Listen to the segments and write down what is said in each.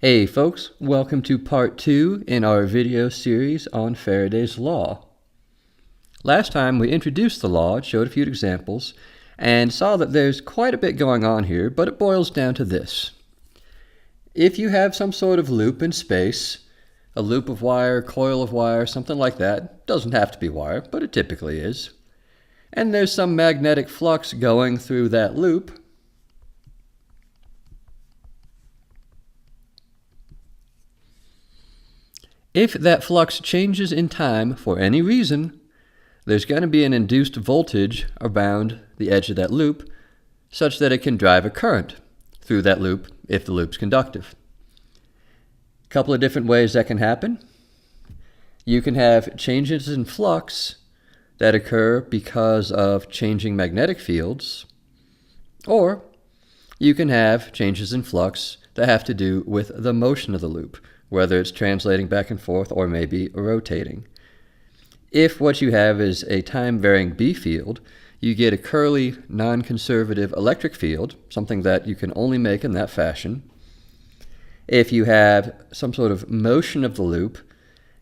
Hey folks, welcome to part 2 in our video series on Faraday's law. Last time we introduced the law, showed a few examples, and saw that there's quite a bit going on here, but it boils down to this. If you have some sort of loop in space, a loop of wire, coil of wire, something like that, doesn't have to be wire, but it typically is, and there's some magnetic flux going through that loop, if that flux changes in time for any reason, there's going to be an induced voltage around the edge of that loop such that it can drive a current through that loop if the loop's conductive. A couple of different ways that can happen. You can have changes in flux that occur because of changing magnetic fields, or you can have changes in flux that have to do with the motion of the loop, whether it's translating back and forth or maybe rotating. If what you have is a time-varying B field, you get a curly, non-conservative electric field, something that you can only make in that fashion. If you have some sort of motion of the loop,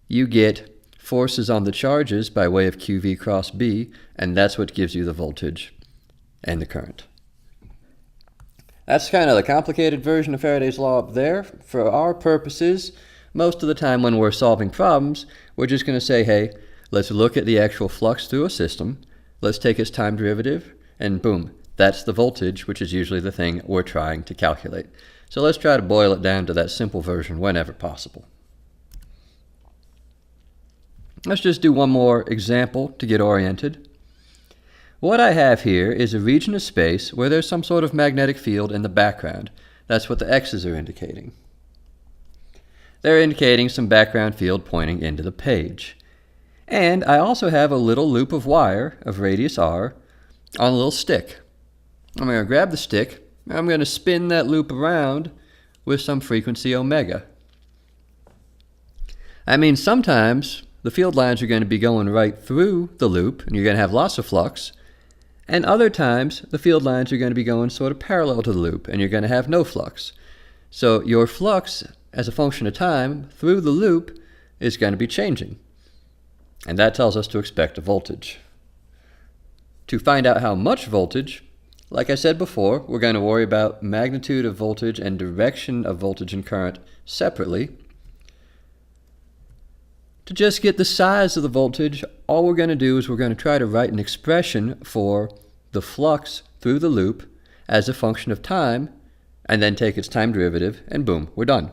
you get forces on the charges by way of QV cross B, and that's what gives you the voltage and the current. That's kind of the complicated version of Faraday's law up there. For our purposes, most of the time when we're solving problems, we're just going to say, hey, let's look at the actual flux through a system, let's take its time derivative, and boom, that's the voltage, which is usually the thing we're trying to calculate. So let's try to boil it down to that simple version whenever possible. Let's just do one more example to get oriented. What I have here is a region of space where there's some sort of magnetic field in the background. That's what the X's are indicating. They're indicating some background field pointing into the page. And I also have a little loop of wire of radius r on a little stick. I'm going to grab the stick, and I'm going to spin that loop around with some frequency omega. I mean, sometimes the field lines are going to be going right through the loop, and you're going to have lots of flux. And other times, the field lines are going to be going sort of parallel to the loop, and you're going to have no flux. So your flux, as a function of time, through the loop is going to be changing. And that tells us to expect a voltage. To find out how much voltage, like I said before, we're going to worry about magnitude of voltage and direction of voltage and current separately. To just get the size of the voltage, all we're going to do is we're going to try to write an expression for the flux through the loop as a function of time, and then take its time derivative, and boom, we're done.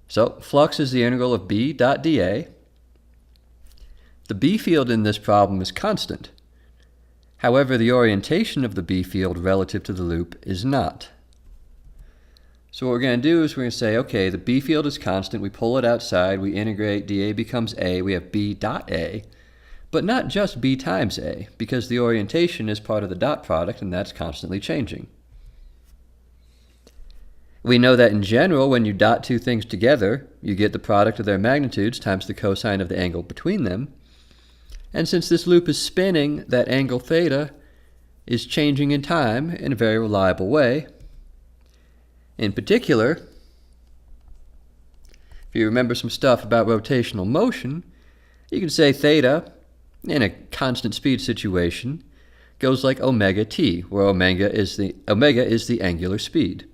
So flux is the integral of B dot dA. The B field in this problem is constant. However, the orientation of the B field relative to the loop is not. So what we're going to do is we're going to say, okay, the B field is constant, we pull it outside, we integrate, dA becomes A, we have B dot A, but not just B times A, because the orientation is part of the dot product, and that's constantly changing. We know that in general, when you dot two things together, you get the product of their magnitudes times the cosine of the angle between them. And since this loop is spinning, that angle theta is changing in time in a very reliable way. In particular, if you remember some stuff about rotational motion, you can say theta, in a constant speed situation, goes like omega t, where omega is the angular speed.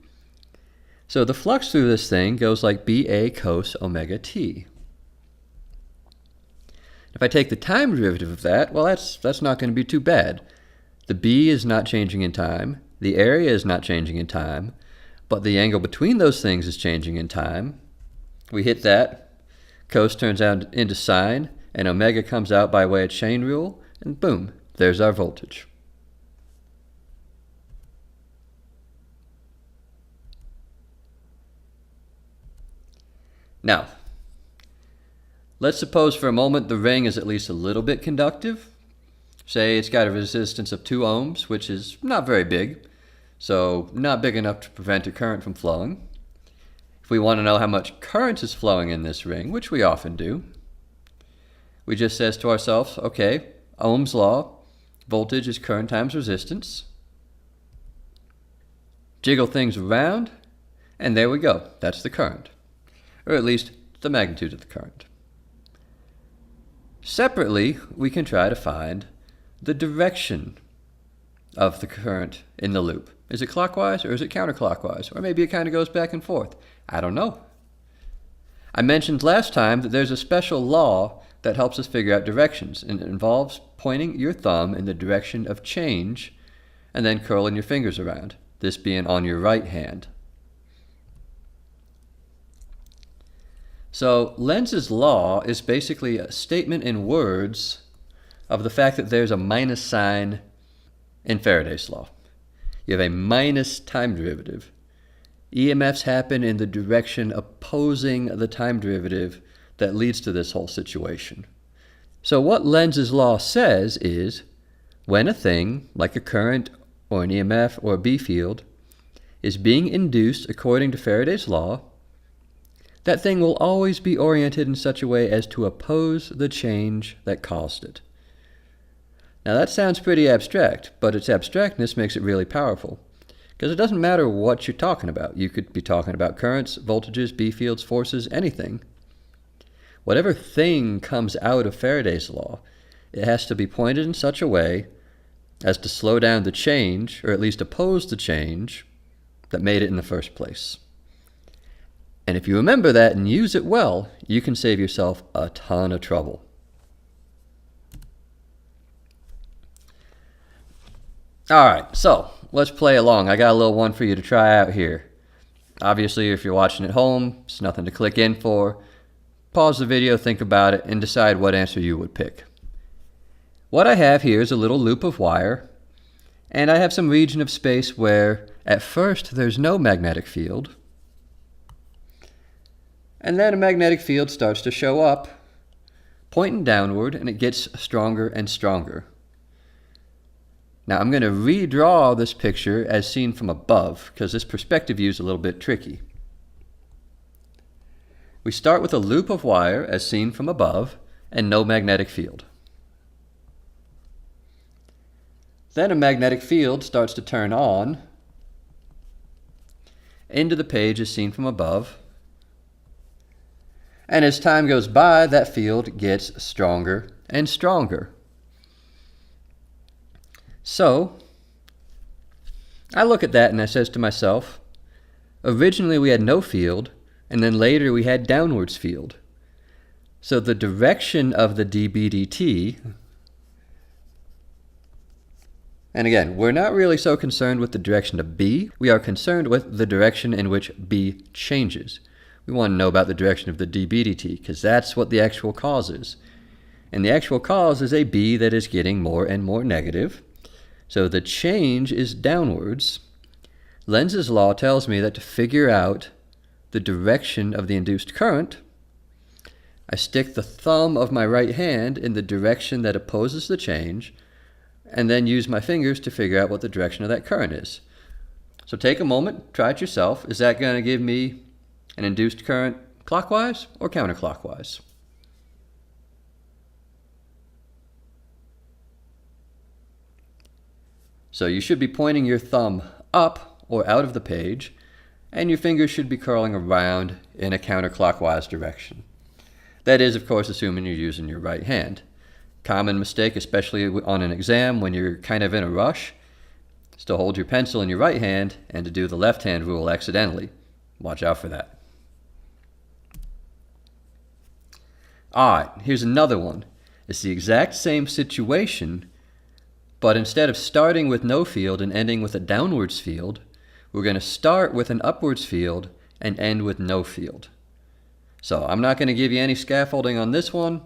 So the flux through this thing goes like BA cos omega t. If I take the time derivative of that, well, that's not going to be too bad. The B is not changing in time, the area is not changing in time, but the angle between those things is changing in time. We hit that, cos turns out into sine, and omega comes out by way of chain rule, and boom, there's our voltage. Now, let's suppose for a moment the ring is at least a little bit conductive. Say it's got a resistance of 2 ohms, which is not very big, so not big enough to prevent a current from flowing. If we want to know how much current is flowing in this ring, which we often do, we just says to ourselves, okay, Ohm's law, voltage is current times resistance. Jiggle things around, And there we go. That's the current, or at least the magnitude of the current. Separately, we can try to find the direction of the current in the loop. Is it clockwise or is it counterclockwise? Or maybe it kind of goes back and forth. I don't know. I mentioned last time that there's a special law that helps us figure out directions, and it involves pointing your thumb in the direction of change and then curling your fingers around, this being on your right hand. So Lenz's law is basically a statement in words of the fact that there's a minus sign in Faraday's law. You have a minus time derivative. EMFs happen in the direction opposing the time derivative that leads to this whole situation. So what Lenz's law says is, when a thing, like a current or an EMF or a B field, is being induced according to Faraday's law, that thing will always be oriented in such a way as to oppose the change that caused it. Now that sounds pretty abstract, but its abstractness makes it really powerful. Because it doesn't matter what you're talking about. You could be talking about currents, voltages, B fields, forces, anything. Whatever thing comes out of Faraday's law, it has to be pointed in such a way as to slow down the change, or at least oppose the change that made it in the first place. And if you remember that and use it well, you can save yourself a ton of trouble. Alright, so let's play along. I got a little one for you to try out here. Obviously, if you're watching at home, it's nothing to click in for. Pause the video, think about it, and decide what answer you would pick. What I have here is a little loop of wire, and I have some region of space where, at first, there's no magnetic field. And then a magnetic field starts to show up, pointing downward, and it gets stronger and stronger. Now I'm going to redraw this picture as seen from above, because this perspective view is a little bit tricky. We start with a loop of wire as seen from above, and no magnetic field. Then a magnetic field starts to turn on into the page as seen from above. And as time goes by, that field gets stronger and stronger. So, I look at that and I says to myself, originally we had no field, and then later we had downwards field. So the direction of the dB/dt, and again, we're not really so concerned with the direction of B, we are concerned with the direction in which B changes. We want to know about the direction of the dB/dt, because that's what the actual cause is. And the actual cause is a B that is getting more and more negative. So the change is downwards. Lenz's law tells me that to figure out the direction of the induced current, I stick the thumb of my right hand in the direction that opposes the change, and then use my fingers to figure out what the direction of that current is. So take a moment, try it yourself. Is that going to give me an induced current clockwise or counterclockwise? So you should be pointing your thumb up or out of the page, and your fingers should be curling around in a counterclockwise direction. That is, of course, assuming you're using your right hand. Common mistake, especially on an exam when you're kind of in a rush, is to hold your pencil in your right hand and to do the left hand rule accidentally. Watch out for that. Alright, here's another one. It's the exact same situation, but instead of starting with no field and ending with a downwards field, we're going to start with an upwards field and end with no field. So I'm not going to give you any scaffolding on this one.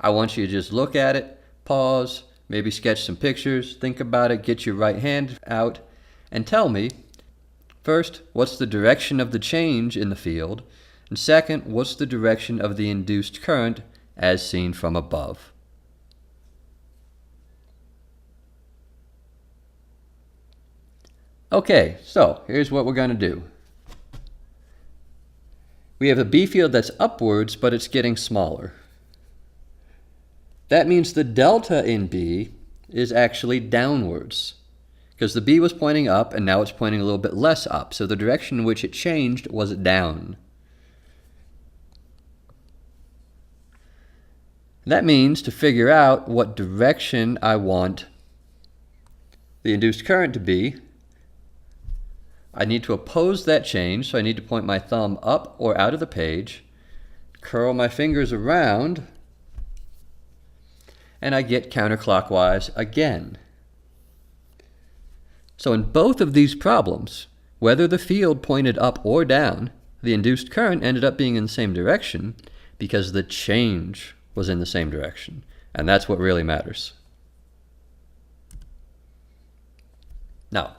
I want you to just look at it, pause, maybe sketch some pictures, think about it, get your right hand out, and tell me, first, what's the direction of the change in the field, and second, what's the direction of the induced current as seen from above. Okay, so here's what we're going to do. We have a B field that's upwards, but it's getting smaller. That means the delta in B is actually downwards, because the B was pointing up and now it's pointing a little bit less up. So the direction in which it changed was down. That means to figure out what direction I want the induced current to be, I need to oppose that change. So I need to point my thumb up or out of the page, curl my fingers around, and I get counterclockwise again. So in both of these problems, whether the field pointed up or down, the induced current ended up being in the same direction because the change was in the same direction. And that's what really matters. Now,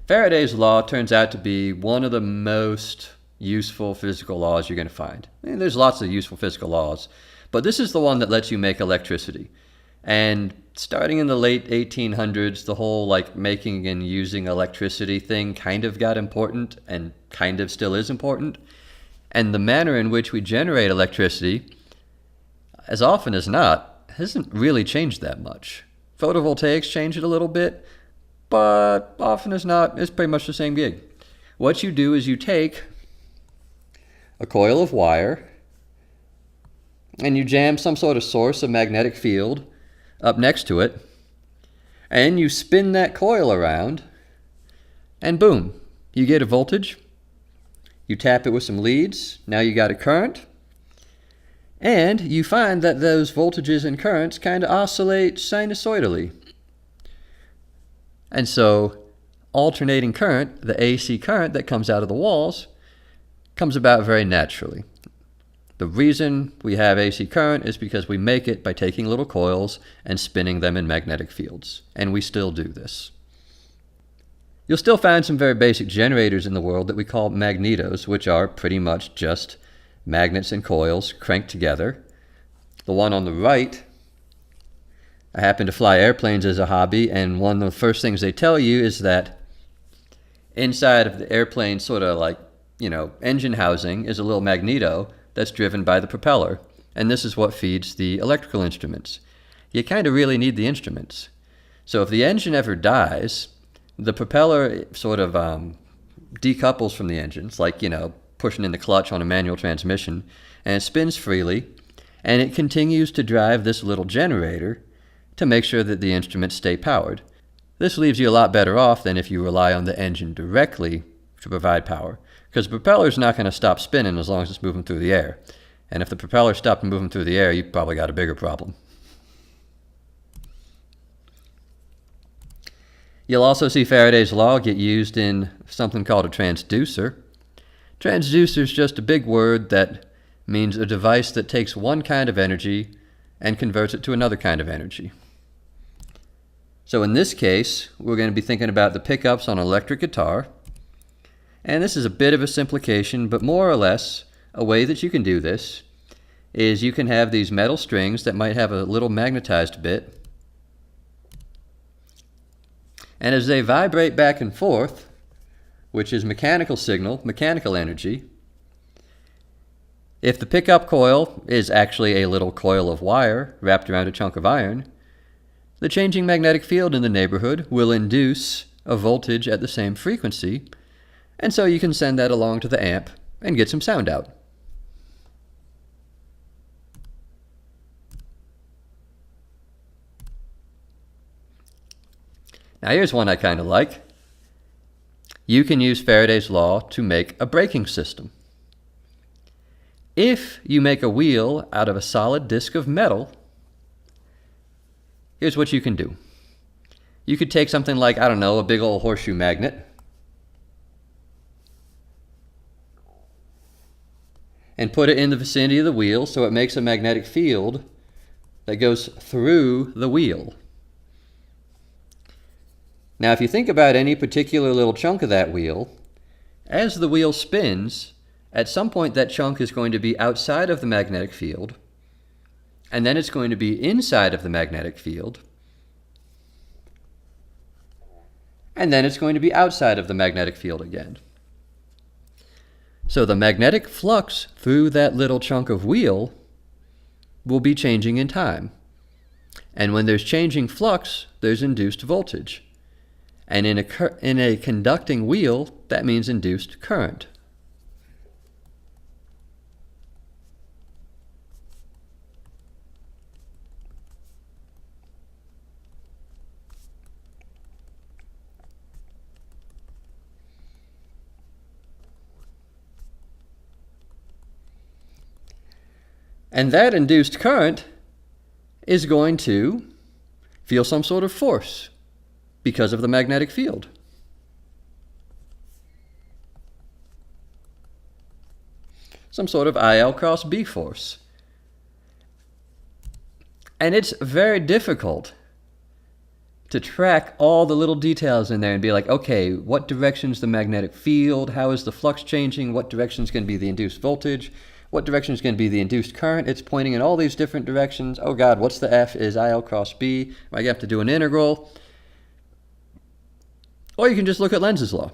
Faraday's law turns out to be one of the most useful physical laws you're going to find. I mean, there's lots of useful physical laws, but this is the one that lets you make electricity. And starting in the late 1800s, the whole making and using electricity thing kind of got important and kind of still is important. And the manner in which we generate electricity, as often as not, hasn't really changed that much. Photovoltaics changed it a little bit, but often as not, it's pretty much the same gig. What you do is you take a coil of wire and you jam some sort of source of magnetic field up next to it, and you spin that coil around, and boom, you get a voltage. You tap it with some leads, now you got a current, and you find that those voltages and currents kind of oscillate sinusoidally. And so alternating current, the AC current that comes out of the walls, comes about very naturally. The reason we have AC current is because we make it by taking little coils and spinning them in magnetic fields. And we still do this. You'll still find some very basic generators in the world that we call magnetos, which are pretty much just magnets and coils cranked together. The one on the right, I happen to fly airplanes as a hobby, and one of the first things they tell you is that inside of the airplane engine housing is a little magneto that's driven by the propeller. And this is what feeds the electrical instruments. You kind of really need the instruments. So if the engine ever dies, the propeller sort of decouples from the engine. It's like, pushing in the clutch on a manual transmission, and it spins freely, and it continues to drive this little generator to make sure that the instruments stay powered. This leaves you a lot better off than if you rely on the engine directly to provide power, because the propeller's not going to stop spinning as long as it's moving through the air. And if the propeller stopped moving through the air, you've probably got a bigger problem. You'll also see Faraday's law get used in something called a transducer. Transducer is just a big word that means a device that takes one kind of energy and converts it to another kind of energy. So in this case, we're going to be thinking about the pickups on an electric guitar. And this is a bit of a simplification, but more or less, a way that you can do this is you can have these metal strings that might have a little magnetized bit. And as they vibrate back and forth, which is mechanical signal, mechanical energy, if the pickup coil is actually a little coil of wire wrapped around a chunk of iron, the changing magnetic field in the neighborhood will induce a voltage at the same frequency, and so you can send that along to the amp and get some sound out. Now here's one I kind of like. You can use Faraday's law to make a braking system. If you make a wheel out of a solid disc of metal, here's what you can do. You could take something like, a big old horseshoe magnet, and put it in the vicinity of the wheel so it makes a magnetic field that goes through the wheel. Now, if you think about any particular little chunk of that wheel, as the wheel spins, at some point that chunk is going to be outside of the magnetic field, and then it's going to be inside of the magnetic field, and then it's going to be outside of the magnetic field again. So the magnetic flux through that little chunk of wheel will be changing in time. And when there's changing flux, there's induced voltage. And in a conducting wheel, that means induced current. And that induced current is going to feel some sort of force because of the magnetic field. Some sort of IL cross B force. And it's very difficult to track all the little details in there and be like, okay, what direction is the magnetic field? How is the flux changing? What direction is going to be the induced voltage? What direction is going to be the induced current? It's pointing in all these different directions. Oh God, what's the F? Is IL cross B? I have to do an integral. Or you can just look at Lenz's law.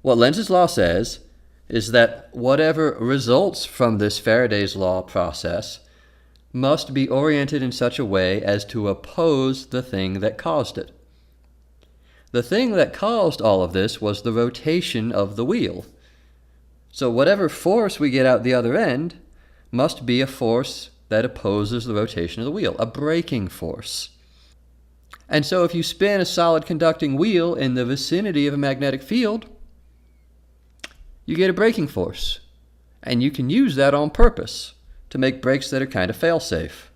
What Lenz's law says is that whatever results from this Faraday's law process must be oriented in such a way as to oppose the thing that caused it. The thing that caused all of this was the rotation of the wheel. So whatever force we get out the other end must be a force that opposes the rotation of the wheel, a braking force. And so if you spin a solid conducting wheel in the vicinity of a magnetic field, you get a braking force. And you can use that on purpose to make brakes that are kind of fail-safe.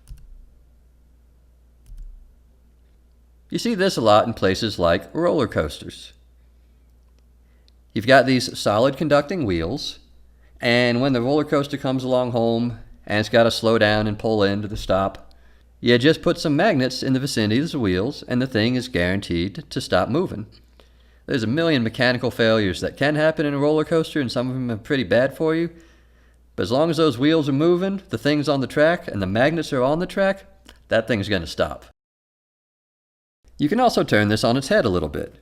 You see this a lot in places like roller coasters. You've got these solid conducting wheels, and when the roller coaster comes along home and it's got to slow down and pull in to the stop, you just put some magnets in the vicinity of the wheels and the thing is guaranteed to stop moving. There's a million mechanical failures that can happen in a roller coaster, and some of them are pretty bad for you. But as long as those wheels are moving, the thing's on the track, and the magnets are on the track, that thing's going to stop. You can also turn this on its head a little bit.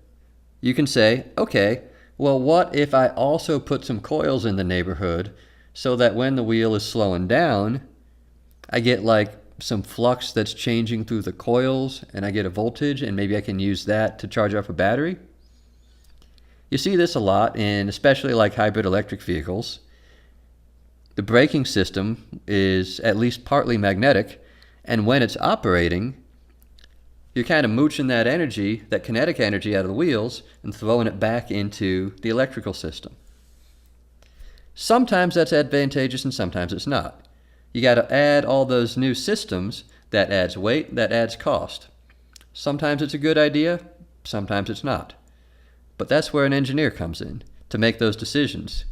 You can say, okay, well, what if I also put some coils in the neighborhood so that when the wheel is slowing down, I get like some flux that's changing through the coils, and I get a voltage, and maybe I can use that to charge up a battery? You see this a lot in especially like hybrid electric vehicles. The braking system is at least partly magnetic, and when it's operating, you're kind of mooching that energy, that kinetic energy out of the wheels and throwing it back into the electrical system. Sometimes that's advantageous and sometimes it's not. You got to add all those new systems. That adds weight, that adds cost. Sometimes it's a good idea, sometimes it's not. But that's where an engineer comes in, to make those decisions.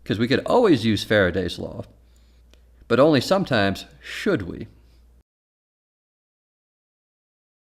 Because we could always use Faraday's law, but only sometimes should we.